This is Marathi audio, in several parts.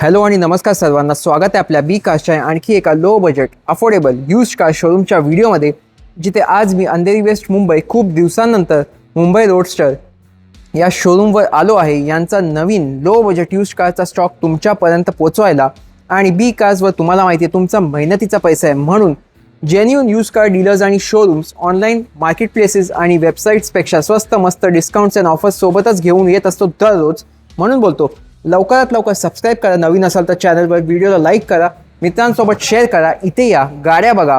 हॅलो आणि नमस्कार सर्वांना, स्वागत आहे आपल्या बी कारच्या आणखी एका low budget affordable used car शोरूमच्या व्हिडिओमध्ये, जिथे आज मी अंधेरी वेस्ट मुंबई खूप दिवसांनंतर मुंबई रोडस्टर या शोरूमवर आलो आहे. यांचा नवीन लो बजेट यूज्ड कारचा स्टॉक तुमच्यापर्यंत पोचवायला. आणि बी कार्सवर तुम्हाला माहिती आहे तुमचा मेहनतीचा पैसा आहे, म्हणून जेन्युइन यूज कार डीलर्स आणि शोरूम्स ऑनलाईन मार्केट प्लेसेस आणि वेबसाईट्सपेक्षा स्वस्त मस्त डिस्काउंट्स अँड ऑफर्स सोबतच घेऊन येत असतो दररोज. म्हणून बोलतो, लवकरात लवकर सबस्क्राईब करा, नवीन असाल तर चॅनलवर, व्हिडिओला लाईक करा, मित्रांसोबत शेअर करा, इथे या, गाड्या बघा,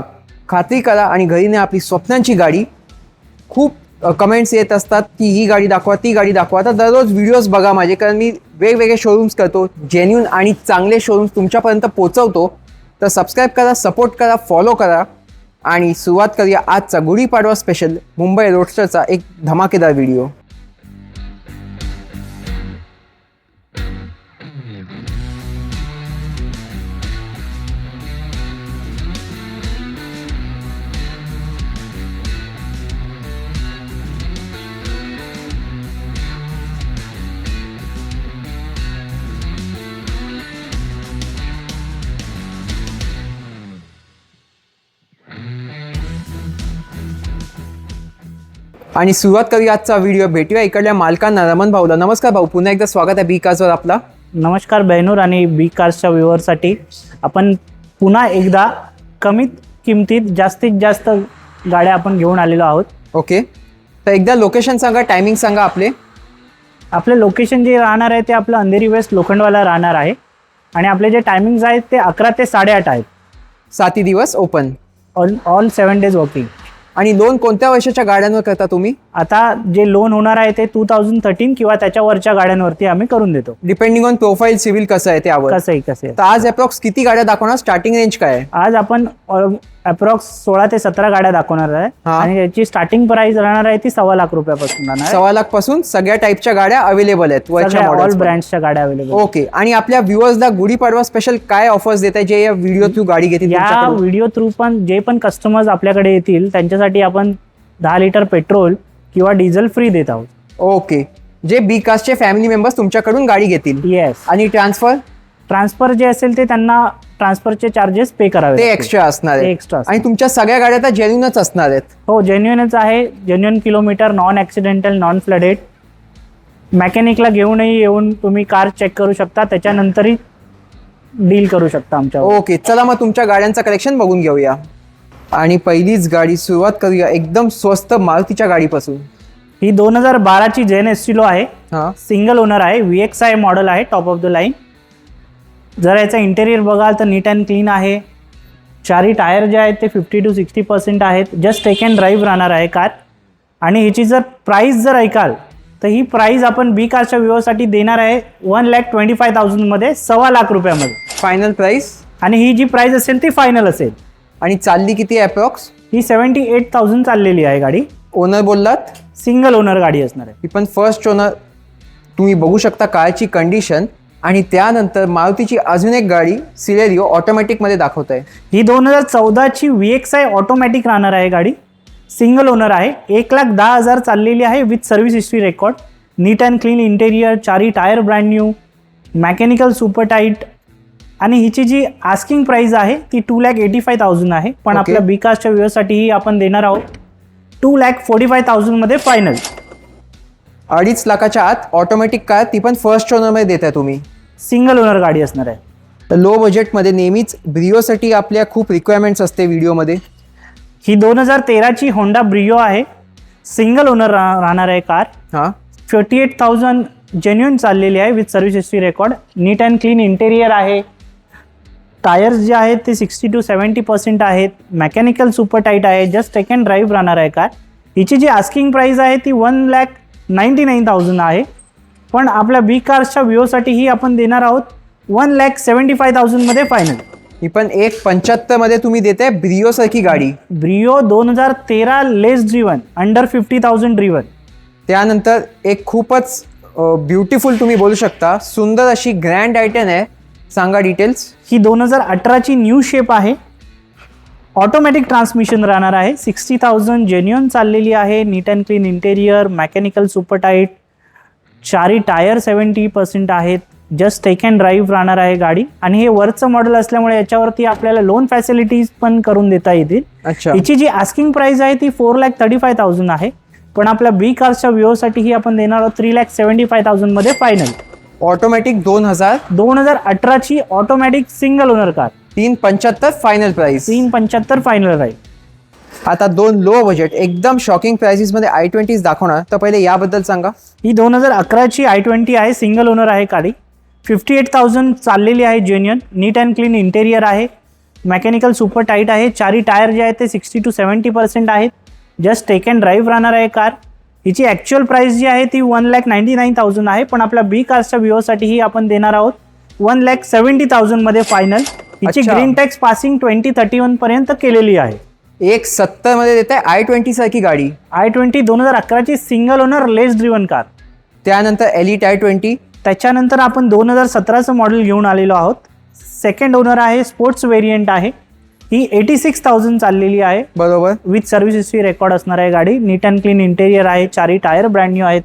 खात्री करा आणि घरी ने आपली स्वप्नांची गाडी. खूप कमेंट्स येत असतात की ही गाडी दाखवा, ती गाडी दाखवा. तर दररोज व्हिडिओज बघा माझे, कारण मी वेगवेगळे शोरूम्स करतो, जेन्युइन आणि चांगले शोरूम्स तुमच्यापर्यंत पोचवतो. तर सबस्क्राईब करा, सपोर्ट करा, फॉलो करा आणि सुरुवात करूया आजचा गुढीपाडवा स्पेशल मुंबई रोडस्टरचा एक धमाकेदार व्हिडिओ. आणि सुरुवात करूया आजचा व्हिडिओ. भेटूया इकडल्या मालकांना, रमण भाऊला. नमस्कार भाऊ, पुन्हा एकदा स्वागत आहे बी कार्सवर आपला. नमस्कार बहिनूर आणि बी कार्सच्या व्ह्यूअरसाठी आपण पुन्हा एकदा कमीत किमतीत जास्तीत जास्त गाड्या आपण घेऊन आलेलो आहोत. ओके, तर एकदा लोकेशन सांगा, टायमिंग सांगा. आपले लोकेशन जे राहणार आहे ते आपलं अंधेरी वेस्ट लोखंडवाला राहणार आहे आणि आपले जे टायमिंग्स आहेत ते 11 ते 8:30 आहेत. 7 दिवस ओपन, ऑल 7 डेज वर्किंग. आणि लोन कोणत्या वर्षाच्या गाड्यांवर करता तुम्ही? आता जे लोन होणार आहे ते 2013 किंवा त्याच्यावरच्या गाड्यांवरती आम्ही करून देतो, डिपेंडिंग ऑन प्रोफाईल सिव्हिल कसं आहे त्यावर. कसं आहे. तर आज अप्रॉक्स किती गाड्या दाखवणार? स्टार्टिंग रेंज काय आहे? आज आपण अप्रॉक्स 16 ते 17 गाड्या दाखवणार आहे आणि याची स्टार्टिंग प्राइस राहणार आहे ती 1.25 लाख रुपयापासून राहणार. 1.25 लाख पासून सगळ्या टाईपच्या गाड्या अवेलेबल आहेत, ऑल ब्रँड्सच्या गाड्या अवेलेबल. ओके, आणि आपल्या व्ह्युअर्सला गुढीपाडवा स्पेशल काय ऑफर्स देत आहे जे या व्हिडिओ थ्रू गाडी घेतील? या व्हिडिओ थ्रू पण जे पण कस्टमर्स आपल्याकडे येतील त्यांच्यासाठी आपण 10 लिटर पेट्रोल किंवा डिझेल फ्री देत आहोत. ओके, जे बी कास्टचे फॅमिली मेंबर्स तुमच्याकडून गाडी घेतील. येस. आणि ट्रान्सफर जे असेल ते त्यांना ट्रान्सफरचे चार्जेस पे करावे, ते एक्स्ट्रा असणार आहे. एक्स्ट्रा. आणि तुमच्या सगळ्या गाड्या तर जेन्युइनच असणार आहेत? हो, जेन्युइनच आहे. Genuine kilometre, non accidental, non flooded. मेकॅनिकला घेऊनही येऊन तुम्ही कार चेक करू शकता, त्याच्यानंतरही डील करू शकता आमच्या. ओके, चला मग तुमच्या गाड्यांचं कलेक्शन बघून घेऊया. आणि पहिलीच गाडी सुरुवात करूया एकदम स्वस्त मारुतीच्या गाडीपासून. ही 2012ची जेन एस्टिलो आहे. सिंगल ओनर आहे, VXI मॉडेल आहे, टॉप ऑफ द लाईन. जर याचा इंटेरियर बघाल तर नीट अँड क्लीन आहे. चारी टायर जे आहेत ते 50 to 60% आहेत. जस्ट टेक अँड ड्राईव्ह राहणार आहे कार. आणि ह्याची जर प्राईस जर ऐकाल तर ही प्राईस आपण बी कारच्या व्ह्यूअरसाठी देणार आहे 1,25,000 मध्ये, 1.25 लाख रुपयामध्ये फायनल प्राइस. आणि ही जी प्राइस असेल ती फायनल असेल. आणि चालली किती अप्रॉक्स? ही 78,000 चाललेली आहे गाडी. ओनर बोललात? सिंगल ओनर गाडी असणार आहे. ही पण फर्स्ट ओनर. तुम्ही बघू शकता कारची कंडिशन. आणि त्यानंतर मारुतीची अजून एक गाडी सिलेरिओ ऑटोमॅटिक मध्ये दाखवत आहे. ही 2014ची VXI ऑटोमॅटिक राहणार आहे गाडी. सिंगल ओनर आहे. 1,10,000 चाललेली आहे with service history record. Neat and clean interior, चारी tyre brand new, mechanical super tight. आणि हिची जी आस्किंग प्राइस आहे ती 2,85,000 आहे. पण आपल्या बी कारच्या व्ह्यूअरसाठी आपण देणार आहोत 2,45,000 मध्ये फायनल. 2.5 लाखाच्या आत ऑटोमॅटिक कार, ती पण फर्स्ट ओनर मध्ये देताय तुम्ही. सिंगल ओनर गाडी असणार आहे. तर लो बजेटमध्ये नेहमीच ब्रिओसाठी आपल्या खूप रिक्वायरमेंट्स असते व्हिडिओमध्ये. ही 2013ची होंडा ब्रिओ आहे. सिंगल ओनर राहणार आहे कार. 48,000 जेन्युइन चाललेली आहे with service history record. Neat and clean interior आहे. टायर्स जे आहेत ते 60 to 70% आहेत. मेकॅनिकल सुपर टाईट आहे. जस्ट टेक अँड ड्राईव्ह राहणार आहे कार. हिची जी आस्किंग प्राइस आहे ती 1,99,000 आहे. पण आपल्या बी कार्सच्या व्ह्यूअरसाठी ही आपण देणार आहोत 1,75,000 मध्ये फायनल. ही पण 1,75,000 मध्ये तुम्ही देताय ब्रिओ सारखी गाडी. ब्रिओ 2013, लेस ड्रिवन, अंडर 50,000 ड्रिवन. त्यानंतर एक खूपच ब्युटिफुल, तुम्ही बोलू शकता सुंदर अशी ग्रँड आयटन आहे. सांगा डिटेल्स. ही 2018ची न्यू शेप आहे. ऑटोमॅटिक ट्रान्समिशन राहणार आहे. 60,000 जेन्युइन चाललेली आहे. Neat and clean interior, mechanical super tight, चारी टायर 70% आहेत. जस्ट टेक अँड ड्राईव्ह राहणार आहे गाडी. आणि हे वरचं मॉडेल असल्यामुळे याच्यावरती आपल्याला लोन फॅसिलिटीज पण करून देता येतील. अच्छा. हिची जी आस्किंग प्राइस आहे ती 4,35,000 आहे, पण आपल्या बी कारच्या व्ह्यूसाठी ही आपण देणार आहोत 3,75,000 मध्ये फायनल. ऑटोमॅटिक 2018ची automatic single owner car 3,75 final price. 3,75 final राहील. आता दोन लो बजेट एकदम शॉकिंग प्राइसेस मध्ये i20 दाखवणार, तर पहिले याबद्दल सांगा. ही 2011ची i20 आहे, सिंगल ओनर आहे गाडी. 58,000 चाललेली आहे, genuine neat and clean interior आहे, मेकॅनिकल सुपर टाईट आहे. चारी टायर जे आहेत ते 60 to 70% आहेत. जस्ट टेक अँड ड्राईव्ह राहणार आहे कार. हिची ॲक्च्युअल प्राइस जी आहे ती 1,99,000 आहे, पण आपल्या बी कारच्या व्ह्यूसाठी ही आपण देणार आहोत 1,70,000 मध्ये फायनल. हिची अच्छा. ग्रीन टॅक्स पासिंग 2031 पर्यंत केलेली आहे. 1,70 मध्ये देत आहे i20 सारखी गाडी. i20 2011ची सिंगल ओनर लेस ड्रिव्हन कार. त्यानंतर एलिट i20. त्याच्यानंतर आपण 2017चं मॉडेल घेऊन आलेलो आहोत. सेकंड ओनर आहे, स्पोर्ट्स व्हेरियंट आहे. ही 86,000 चाललेली आहे, बरोबर. विथ सर्व्हिस हिस्ट्री रेकॉर्ड असणार आहे गाडी. नीट अँड क्लीन इंटेरियर आहे, चारी टायर ब्रँड न्यू आहेत,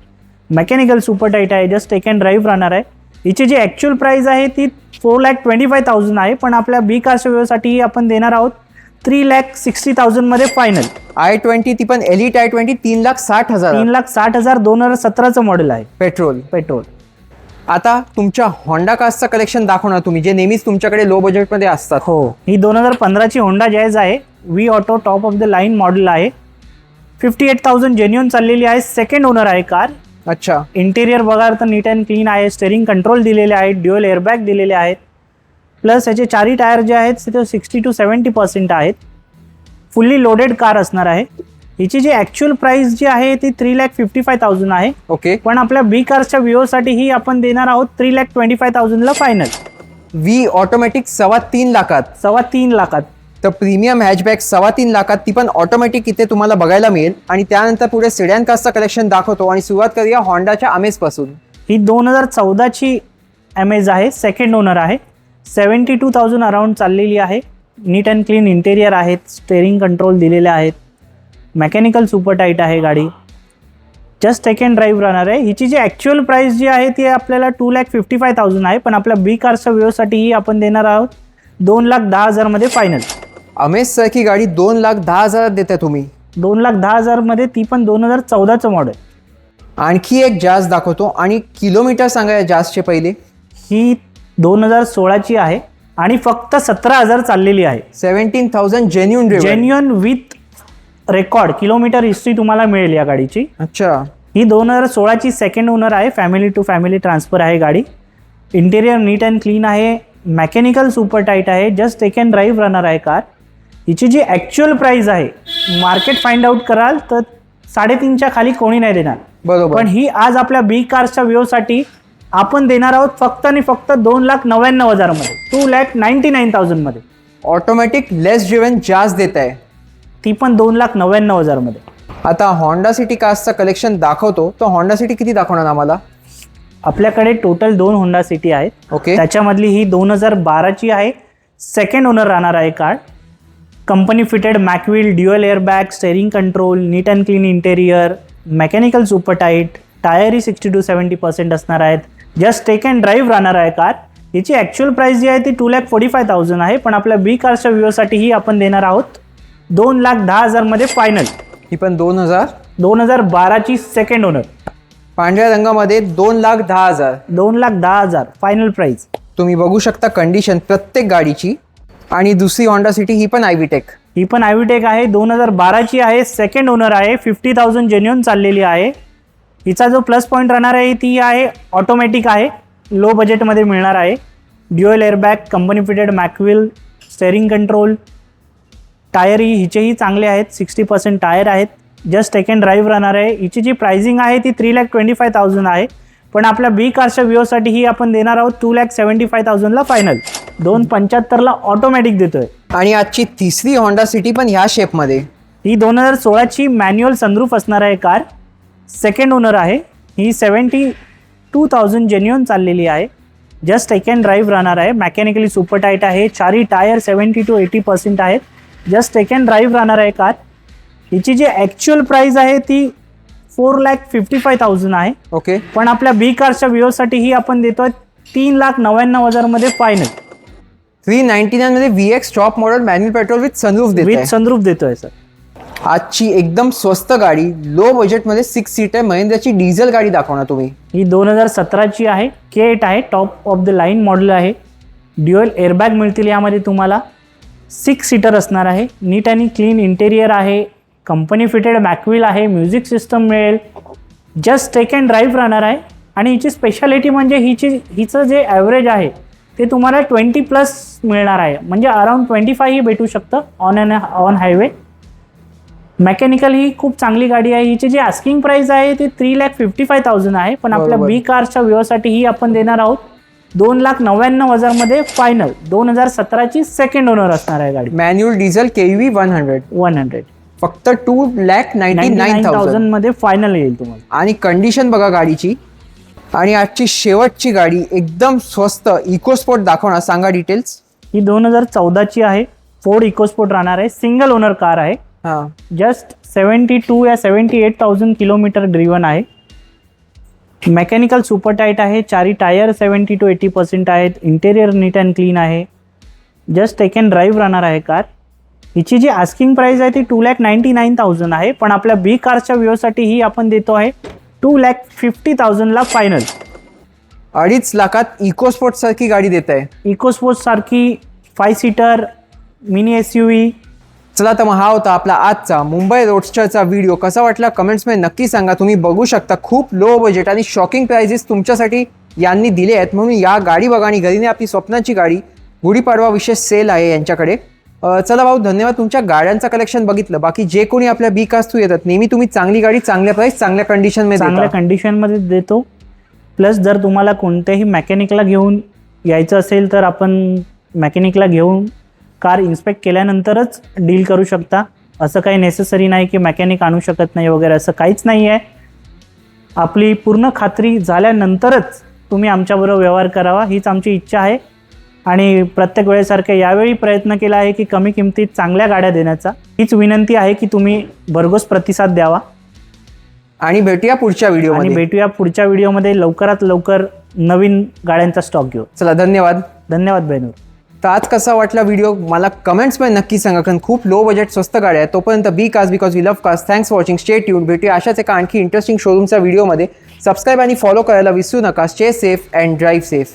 मेकॅनिकल सुपर टाईट आहे. जस्ट टेक अँड ड्राईव्ह राहणार आहे. हिची जी ॲक्च्युअल प्राइस आहे ती 4,25,000 आहे, पण आपल्या बी कारच्या व्यवसायासाठी आपण देणार आहोत 3,60,000 मध्ये फायनल. i20 ती पण एलिट i20 3,60,000. 3,60,000 2017चं मॉडेल आहे, पेट्रोल. आता तुमच्या होंडा कार्सचं कलेक्शन दाखवणार तुम्ही, जे नेहमीच तुमच्याकडे लो बजेटमध्ये असतात. हो, ही 2015ची होंडा जॅज आहे, V auto top of the line model आहे. 58,000 जेन्युअन चाललेली आहे, सेकंड ओनर आहे कार. अच्छा. इंटेरियर बघा तर नीट अँड क्लीन आहे, स्टेरिंग कंट्रोल दिलेले आहेत, ड्युअल एअरबॅग दिलेले आहेत. प्लस याचे चारी टायर जे आहेत ते 60 to 70% आहेत. फुल्ली लोडेड कार असणार आहे. हिची जी ॲक्च्युअल प्राइस जी आहे ती 3,55,000 आहे. ओके. पण आपल्या बी कारच्या व्ह्यूसाठी ही आपण देणार आहोत 3,25,000 ला फायनल. व्ही ऑटोमॅटिक 3.25 लाखात. 3.25 लाखात. तर प्रीमियम हॅचबॅक 3.25 लाखात, ती पण ऑटोमॅटिक इथे तुम्हाला बघायला मिळेल. आणि त्यानंतर पुढे सिडॅन कार्सचं कलेक्शन दाखवतो आणि सुरुवात करूया होंडाच्या अमेज पासून. ही 2014ची अमेज आहे, सेकंड ओनर आहे. 72,000 अराउंड चाललेली आहे. नीट अँड क्लीन इंटेरियर आहेत, स्टेरिंग कंट्रोल दिलेले आहेत, मेकॅनिकल सुपर टाईट आहे गाडी. जस्ट टेक अँड ड्राईव्ह राहणार आहे. हिची जी ॲक्च्युअल प्राइस जी आहे ती आपल्याला 2,55,000 आहे, पण आपल्या बी कारच्या व्ह्यूसाठीही आपण देणार आहोत 2,10,000 मध्ये फायनल. अमेज सारखी गाडी 2,10,000 देताय तुम्ही. 2,10,000 मध्ये, ती पण 2014चं मॉडेल. आणखी एक जाज दाखवतो आणि किलोमीटर सांगा या जाजचे पहिले. ही 2016ची आहे आणि फक्त 17,000 चाललेली आहे. 17,000 genuine with record kilometre history तुम्हाला मिळेल या गाडीची. अच्छा. ही 2016ची सेकंड ओनर आहे, फॅमिली टू फॅमिली ट्रान्सफर आहे गाडी. इंटेरियर नीट अँड क्लीन आहे, मेकॅनिकल सुपर टाईट आहे. जस्ट टेक अँड ड्राईव्ह राहणार आहे कार. हिची जी ॲक्च्युअल प्राइस आहे, मार्केट फाइंड आउट कराल तर 3.5च्या खाली कोणी नाही देणार. बरोबर. पण ही आज आपल्या बी कारच्या व्ह्यूसाठी आपण देणार आहोत फक्त आणि फक्त 2,99,000 मध्ये, 2,99,000 मध्ये. ऑटोमॅटिक लेस ड्रिव्हन जाज देत आहे, ती पण 2,99,000 मध्ये. आता होंडा सिटी कार्सचं कलेक्शन दाखवतो, तो होंडा सिटी किती दाखवणार आम्हाला? आपल्याकडे टोटल 2 होंडा सिटी आहेत. ओके. त्याच्यामधली ही 2012ची आहे, सेकंड ओनर राहणार आहे car. Company fitted mag wheel, dual airbag, steering control, neat and clean interior, mechanical super tight, टायरही 60 to 70% असणार आहेत. जस्ट टेक अँड ड्राईव्ह राहणार आहे कार. हिची ॲक्च्युअल प्राइस जी आहे ती 2,45,000 आहे, पण आपल्या बी कारच्या व्ह्यूसाठीही आपण देणार आहोत 2,10,000 मध्ये फायनल. ही पण 2012ची सेकंड ओनर, पांढऱ्या रंगामध्ये 2,10,000. 2,10,000 फायनल प्राइस. तुम्ही बघू शकता कंडिशन प्रत्येक गाडीची. आणि दुसरी होंडा सिटी ही पण आयव्हीटेक. ही पण आयव्हीटेक आहे, 2012ची आहे, सेकंड ओनर आहे. 50,000 जेन्युअन चाललेली आहे. हिचा जो प्लस पॉईंट राहणार आहे ती आहे ऑटोमॅटिक आहे, लो बजेटमध्ये मिळणार आहे. Dual airbag, company fitted mag wheel, steering control, टायरही हिचेही चांगले आहेत, 60% टायर आहेत. जस्ट टेक अँड ड्राईव्ह राहणार आहे. हिची जी प्राइसिंग आहे ती 3,25,000 आहे, पण आपल्या बी कारच्या व्ह्यूसाठी ही आपण देणार आहोत 2,75,000 ला फायनल. 2,75,000 ला ऑटोमॅटिक देतोय. आणि आजची तिसरी होंडा सिटी पण ह्या शेपमध्ये. ही 2016ची मॅन्युअल सनरूफ असणार आहे कार, सेकंड ओनर आहे. ही 72,000 जेन्युअन चाललेली आहे. जस्ट टेक अँड ड्राईव्ह राहणार आहे, मेकॅनिकली सुपर टाईट आहे, चारी टायर 70 to 80% आहेत. जस्ट टेक अँड ड्राईव्ह राहणार आहे कार. हिची जी ॲक्च्युअल प्राइस आहे ती 4,55,000 आहे. ओके. पण आपल्या बी कारच्या व्ह्यूसाठी ही आपण देतोय 3,99,000 मध्ये फायनल 399 मध्ये VX top model manual petrol with sunroof with देत सनरूफ देतोय सर. आजची एकदम स्वस्त गाडी लो बजेटमध्ये 6 सीटर महिंद्राची डिझेल गाडी दाखवणार तुम्ही. ही 2017ची आहे, K8 आहे, top of the line model आहे. ड्युअल एअरबॅग मिळतील यामध्ये तुम्हाला. 6 सीटर असणार आहे. नीट आणि क्लीन इंटेरियर आहे. कंपनी फिटेड मॅकव्हील आहे. म्युझिक सिस्टम मिळेल. जस्ट टेक अँड ड्राईव्ह राहणार आहे. आणि हिची स्पेशालिटी म्हणजे हिचं जे ॲव्हरेज आहे ते तुम्हाला 20+ मिळणार आहे. म्हणजे अराउंड 25 ही भेटू शकतं ऑन हायवे. मेकॅनिकल ही खूप चांगली गाडी आहे. हिची जी आस्किंग प्राइस आहे ती 3,55,000 आहे. पण आपल्या बरोबर. बी कारच्या व्ह्यूसाठी ही आपण देणार आहोत 2,99,000 मध्ये फायनल. 2017ची सेकंड ओनर असणार आहे गाडी. मॅन्युअल डिझेल KV 100 फक्त 2,99,000 मध्ये फायनल येईल तुम्हाला. आणि कंडिशन बघा गाडीची. आणि आजची शेवटची गाडी एकदम स्वस्त इकोस्पोर्ट दाखवणार. सांगा डिटेल्स. ही 2014ची आहे. फोर्ड इकोस्पोर्ट राहणार आहे. सिंगल ओनर कार आहे. हां, जस्ट 72 या 78,000 किलोमीटर ड्रिव्हन आहे. मेकॅनिकल सुपर टाईट आहे. चारी टायर 70 to 80% आहेत. इंटेरियर नीट अँड क्लीन आहे. जस्ट टेक अँड ड्राईव्ह राहणार आहे कार. हिची जी आस्किंग प्राइस आहे ती 2,99,000 आहे. पण आपल्या बी कारच्या व्ह्यूसाठी ही आपण देतो आहे 2,50,000 ला फायनल. 2.5 लाखात इकोस्पोर्ट सारखी गाडी देत आहे. इकोस्पोर्ट सारखी 5 सीटर मिनी SUV. चला तर मग हा होता आपला आजचा मुंबई रोडस्टरचा व्हिडिओ. कसा वाटला कमेंट्समध्ये नक्की सांगा. तुम्ही बघू शकता खूप लो बजेट आणि शॉकिंग प्राइजेस तुमच्यासाठी यांनी दिले आहेत. म्हणून या गाडी बघा आणि घरीने आपली स्वप्नाची गाडी. गुढीपाडवा विशेष सेल आहे यांच्याकडे. चला भाऊ, धन्यवाद. तुमच्या गाड्यांचं कलेक्शन बघितलं. बाकी जे कोणी आपल्या बी कास्ट थ्रू येतात नेहमी तुम्ही चांगली गाडी चांगल्या प्राइस चांगल्या चांगल्या कंडिशनमध्ये देतो. प्लस जर तुम्हाला कोणत्याही मेकॅनिकला घेऊन यायचं असेल तर आपण मेकॅनिकला घेऊन कार इन्स्पेक्ट केल्यानंतरच डील करू शकता. असं काही नेसेसरी नाही की मेकॅनिक आणू शकत नाही वगैरे, असं काहीच नाही आहे. आपली पूर्ण खात्री झाल्यानंतरच तुम्ही आमच्याबरोबर व्यवहार करावा हीच आमची इच्छा आहे. आणि प्रत्येक वेळेसारखं यावेळी प्रयत्न केला आहे की कमी किमतीत चांगल्या गाड्या देण्याचा. हीच विनंती आहे की तुम्ही भरघोस प्रतिसाद द्यावा. आणि भेटूया पुढच्या व्हिडिओमध्ये. लवकरात लवकर नवीन गाड्यांचा स्टॉक घेऊ. चला, धन्यवाद. धन्यवाद बहिणूर. तर आज कसा वाटला व्हिडिओ मला कमेंट्समध्ये नक्की सांगा. कारण खूप लो बजेट स्वस्त गाड्या आहेत. तोपर्यंत B cars because we love cars. Thanks for watching. Stay tune. भेटूया अशाच एका आणखी इंटरेस्टिंग शोरूमच्या व्हिडिओमध्ये. सबस्क्राईब आणि फॉलो करायला विसरू नका. Stay safe and drive safe.